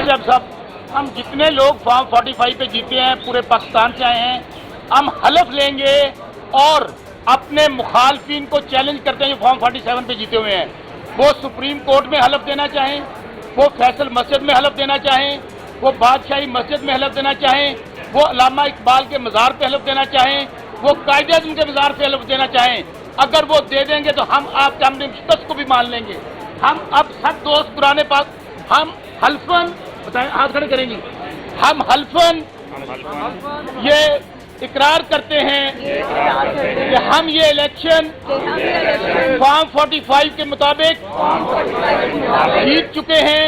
صاحب ہم جتنے لوگ فارم 45 پہ جیتے ہیں پورے پاکستان سے آئے ہیں، ہم حلف لیں گے اور اپنے مخالفین کو چیلنج کرتے ہیں جو فارم 47 پہ جیتے ہوئے ہیں، وہ سپریم کورٹ میں حلف دینا چاہیں، وہ فیصل مسجد میں حلف دینا چاہیں، وہ بادشاہی مسجد میں حلف دینا چاہیں، وہ علامہ اقبال کے مزار پہ حلف دینا چاہیں، وہ قائد اعظم کے مزار پہ حلف دینا چاہیں، اگر وہ دے دیں گے تو ہم آپ کے ہم شکست کو بھی مان لیں گے۔ ہم اب سب دوست قرآن پاک ہم حلفاً بتائیں، ہاتھ کھڑے کریں گے، ہم حلفاً یہ اقرار کرتے ہیں کہ ہم یہ الیکشن فارم 45 کے مطابق جیت چکے ہیں،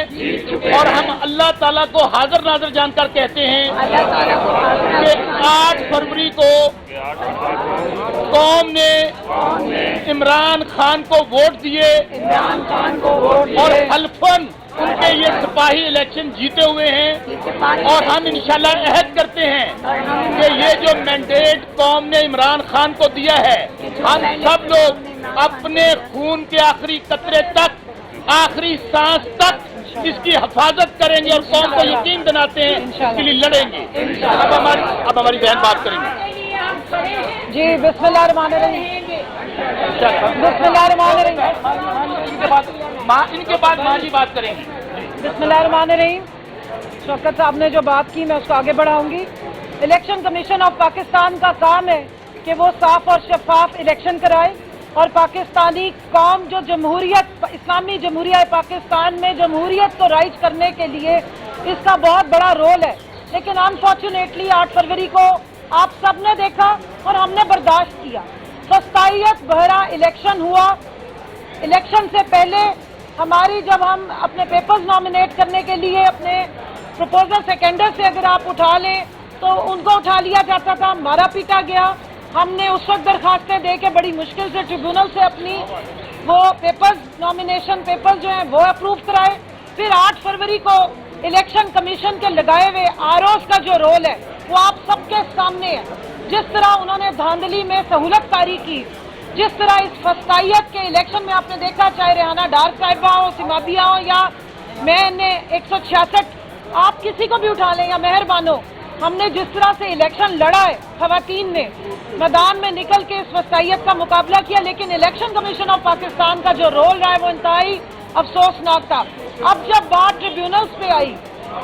اور ہم اللہ تعالیٰ کو حاضر ناظر جان کر کہتے ہیں کہ 8 فروری کو قوم نے عمران خان کو ووٹ دیے اور حلفاً ان کے یہ سپاہی الیکشن جیتے ہوئے ہیں، اور ہم انشاءاللہ عہد کرتے ہیں کہ یہ جو مینڈیٹ قوم نے عمران خان کو دیا ہے، ہم سب لوگ اپنے خون کے آخری قطرے تک، آخری سانس تک اس کی حفاظت کریں گے اور قوم کو یقین دلاتے ہیں اس کے لیے لڑیں گے۔ اب ہماری بہن بات کریں گے۔ جی بسم اللہ الرحمن الرحیم، بسم اللہ الرحمن الرحیم، ان کے بعد ماں جی بات کریں گے۔ بسم اللہ الرحمن الرحیم۔ شوکت صاحب نے جو بات کی میں اس کو آگے بڑھاؤں گی۔ الیکشن کمیشن آف پاکستان کا کام ہے کہ وہ صاف اور شفاف الیکشن کرائے، اور پاکستانی قوم جو جمہوریت، اسلامی جمہوریہ پاکستان میں جمہوریت کو رائج کرنے کے لیے اس کا بہت بڑا رول ہے، لیکن انفارچونیٹلی 8 فروری کو آپ سب نے دیکھا اور ہم نے برداشت کیا، فسطائیت بھرا الیکشن ہوا۔ الیکشن سے پہلے ہماری جب ہم اپنے پیپرز نامینیٹ کرنے کے لیے اپنے پروپوزل سیکنڈر سے اگر آپ اٹھا لیں تو ان کو اٹھا لیا جاتا تھا، مارا پیٹا گیا۔ ہم نے اس وقت درخواستیں دے کے بڑی مشکل سے ٹریبیونل سے اپنی وہ پیپرز، نامینیشن پیپرز جو ہیں وہ اپروو کرائے۔ پھر 8 فروری کو الیکشن کمیشن کے لگائے ہوئے آرઓز کا جو رول ہے وہ آپ سب کے سامنے ہے۔ جس طرح انہوں نے دھاندلی میں سہولت کاری کی، جس طرح اس فسطائیت کے الیکشن میں آپ نے دیکھا، چاہے ریحانہ ڈار صاحبہ ہو، سمابیہ ہو، یا میں نے 166 آپ کسی کو بھی اٹھا لیں یا مہربانو، ہم نے جس طرح سے الیکشن لڑا ہے، خواتین نے میدان میں نکل کے اس فسطائیت کا مقابلہ کیا، لیکن الیکشن کمیشن آف پاکستان کا جو رول رہا ہے وہ انتہائی افسوسناک تھا۔ اب جب بات ٹریبیونلز پہ آئی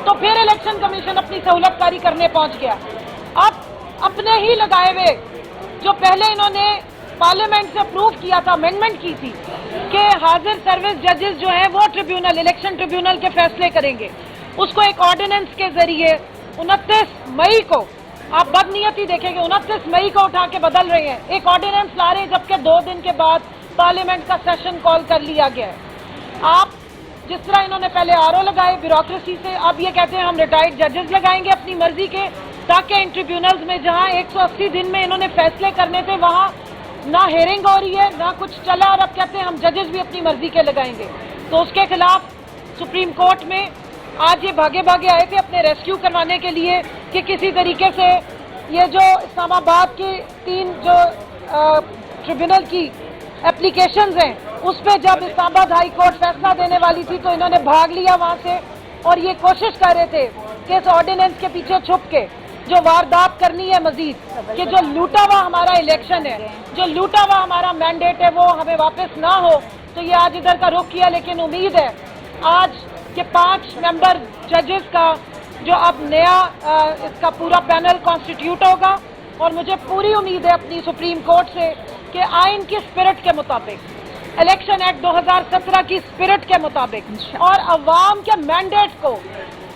تو پھر الیکشن کمیشن اپنی سہولت کاری کرنے پہنچ گیا۔ اب اپنے ہی لگائے ہوئے جو پہلے انہوں نے پارلیمنٹ سے اپروو کیا تھا، امینڈمنٹ کی تھی کہ حاضر سروس ججز جو ہیں وہ ٹریبیونل، الیکشن ٹریبیونل کے فیصلے کریں گے، اس کو ایک آرڈیننس کے ذریعے 29 مئی کو، آپ بد نیتی دیکھیں گے 29 مئی کو اٹھا کے بدل رہے ہیں، ایک آرڈیننس لا رہے ہیں، جبکہ 2 دن کے بعد پارلیمنٹ کا سیشن کال کر لیا گیا ہے۔ آپ جس طرح انہوں نے پہلے آرو لگائے بیوروکریسی سے، اب یہ کہتے ہیں ہم ریٹائرڈ ججز لگائیں گے اپنی مرضی کے، تاکہ ان ٹریبیونلز میں جہاں 180 دن میں انہوں نے فیصلے کرنے تھے وہاں نہ ہیئرنگ ہو رہی ہے نہ کچھ چلا، اور اب کہتے ہیں ہم ججز بھی اپنی مرضی کے لگائیں گے۔ تو اس کے خلاف سپریم کورٹ میں آج یہ بھاگے بھاگے آئے تھے اپنے ریسکیو کروانے کے لیے کہ کسی طریقے سے یہ جو اسلام آباد کی 3 جو ٹریبیونل کی اپلیکیشنز ہیں اس پہ جب اسلام آباد ہائی کورٹ فیصلہ دینے والی تھی تو انہوں نے بھاگ لیا وہاں سے، اور یہ کوشش کر رہے تھے کہ اس آرڈیننس کے پیچھے چھپ کے جو واردات کرنی ہے مزید، کہ جو لوٹا ہوا ہمارا الیکشن ہے، جو لوٹا ہوا ہمارا مینڈیٹ ہے وہ ہمیں واپس نہ ہو، تو یہ آج ادھر کا رخ کیا۔ لیکن امید ہے آج کہ 5 ممبر ججز کا جو اب نیا اس کا پورا پینل کانسٹیٹیوٹ ہوگا، اور مجھے پوری امید ہے اپنی سپریم کورٹ سے کہ آئین کی اسپرٹ کے مطابق، الیکشن ایکٹ 2017 کی اسپرٹ کے مطابق اور عوام کے مینڈیٹ کو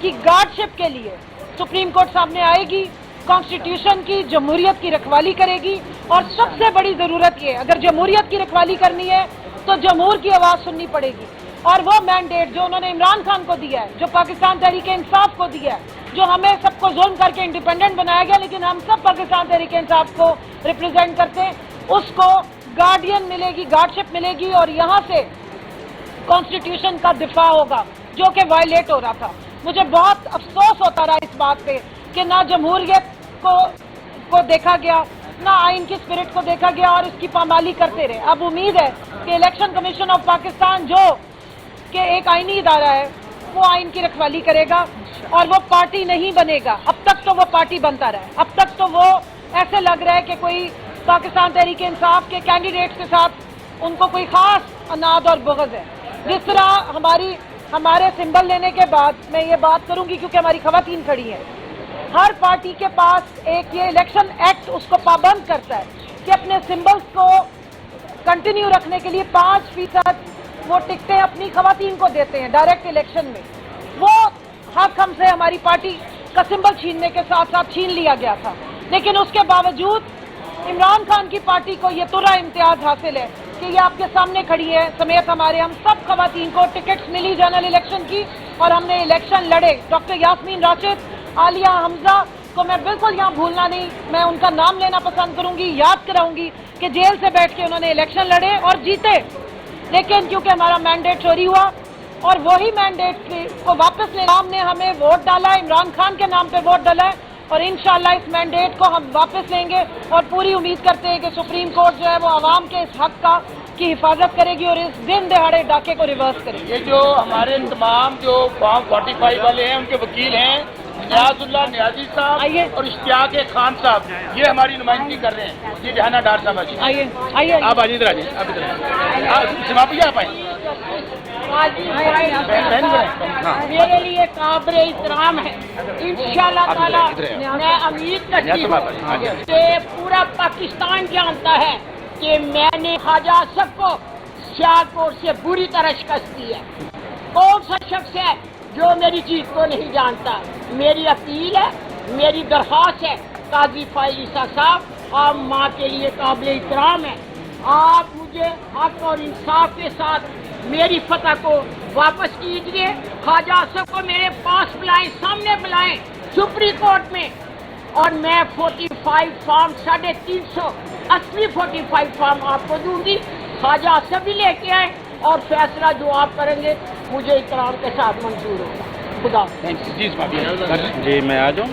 کی گارڈشپ کے لیے سپریم کورٹ سامنے آئے گی، کانسٹیٹیوشن کی، جمہوریت کی رکھوالی کرے گی۔ اور سب سے بڑی ضرورت یہ ہے، اگر جمہوریت کی رکھوالی کرنی ہے تو جمہور کی آواز سننی پڑے گی، اور وہ مینڈیٹ جو انہوں نے عمران خان کو دیا ہے، جو پاکستان تحریک انصاف کو دیا ہے، جو ہمیں سب کو ظلم کر کے انڈیپینڈنٹ بنایا گیا لیکن ہم سب پاکستان تحریک انصاف کو ریپرزینٹ کرتے ہیں، اس کو گارڈین ملے گی، گارڈشپ ملے گی، اور یہاں سے کانسٹیٹیوشن کا دفاع ہوگا جو کہ وائلیٹ ہو رہا تھا۔ مجھے بہت افسوس ہوتا رہا اس بات پہ کہ نہ جمہوریت کو دیکھا گیا، نہ آئین کی اسپرٹ کو دیکھا گیا، اور اس کی پامالی کرتے رہے۔ اب امید ہے کہ الیکشن کمیشن آف پاکستان جو کہ ایک آئینی ادارہ ہے وہ آئین کی رکھوالی کرے گا، اور وہ پارٹی نہیں بنے گا. اب تک تو وہ پارٹی بنتا رہا ہے. اب تک تو وہ ایسے لگ رہا ہے کہ کوئی پاکستان تحریک انصاف کے کینڈیڈیٹس کے ساتھ ان کو کوئی خاص عناد اور بغض ہے. جس طرح ہمارے سمبل لینے کے بعد میں یہ بات کروں گی کیونکہ ہماری خواتین کھڑی ہیں, ہر پارٹی کے پاس ایک یہ الیکشن ایکٹ اس کو پابند کرتا ہے کہ اپنے سمبلز کو کنٹینیو رکھنے کے لیے 5% وہ ٹکٹیں اپنی خواتین کو دیتے ہیں ڈائریکٹ الیکشن میں. وہ حق ہم سے ہماری پارٹی کا سمبل چھیننے کے ساتھ ساتھ چھین لیا گیا تھا, لیکن اس کے باوجود عمران خان کی پارٹی کو یہ ترا امتیاز حاصل ہے کہ یہ آپ کے سامنے کھڑی ہے سمیت ہمارے ہم سب خواتین کو ٹکٹس ملی جنرل الیکشن کی, اور ہم نے الیکشن لڑے. ڈاکٹر یاسمین راشد, عالیہ حمزہ کو میں بالکل یہاں بھولنا نہیں, میں ان کا نام لینا پسند کروں گی, یاد کراؤں گی کہ جیل سے بیٹھ کے انہوں نے الیکشن لڑے اور جیتے, لیکن کیونکہ ہمارا مینڈیٹ چوری ہوا اور وہی مینڈیٹ کو واپس لینا, ہم نے ہمیں ووٹ ڈالا ہے, عمران خان کے نام پہ ووٹ ڈالا ہے, اور انشاءاللہ اس مینڈیٹ کو ہم واپس لیں گے اور پوری امید کرتے ہیں کہ سپریم کورٹ جو ہے وہ عوام کے اس حق کی حفاظت کرے گی اور اس دن دہاڑے ڈاکے کو ریورس کرے گی. یہ جو ہمارے تمام جو فارم 45 والے ہیں ان کے وکیل ہیں نیاز اللہ نیازی صاحب اور اشتیاق خان صاحب, یہ ہماری نمائندگی کر رہے ہیں. یہ جہانا ڈار صاحب آئیے آپ آئیے ادھر آئیے, آپ ادھر آئیے, سماپی آپ آئیں. میرے لیے قابل احترام ہے. انشاءاللہ تعالی میں امید کرتی ہوں کہ پورا پاکستان جانتا ہے کہ میں نے خواجہ آصف کو سیالکوٹ سے بری طرح شکست دی ہے. کون سا شخص ہے جو میری جیت کو نہیں جانتا؟ میری اپیل ہے, میری درخواست ہے, قاضی فائز عیسیٰ صاحب آپ ماں کے لیے قابل احترام ہیں, آپ مجھے حق اور انصاف کے ساتھ میری فتح کو واپس کیجیے. خواجہ آصف کو میرے پاس بلائیں, سامنے بلائیں سپریم کورٹ میں, اور میں 45 فارم 350 اصلی 45 فارم آپ کو دوں گی. خواجہ آصف بھی لے کے آئیں اور فیصلہ جو آپ کریں گے مجھے احترام کے ساتھ منظور ہوگا. خدا جی میں آ جاؤں.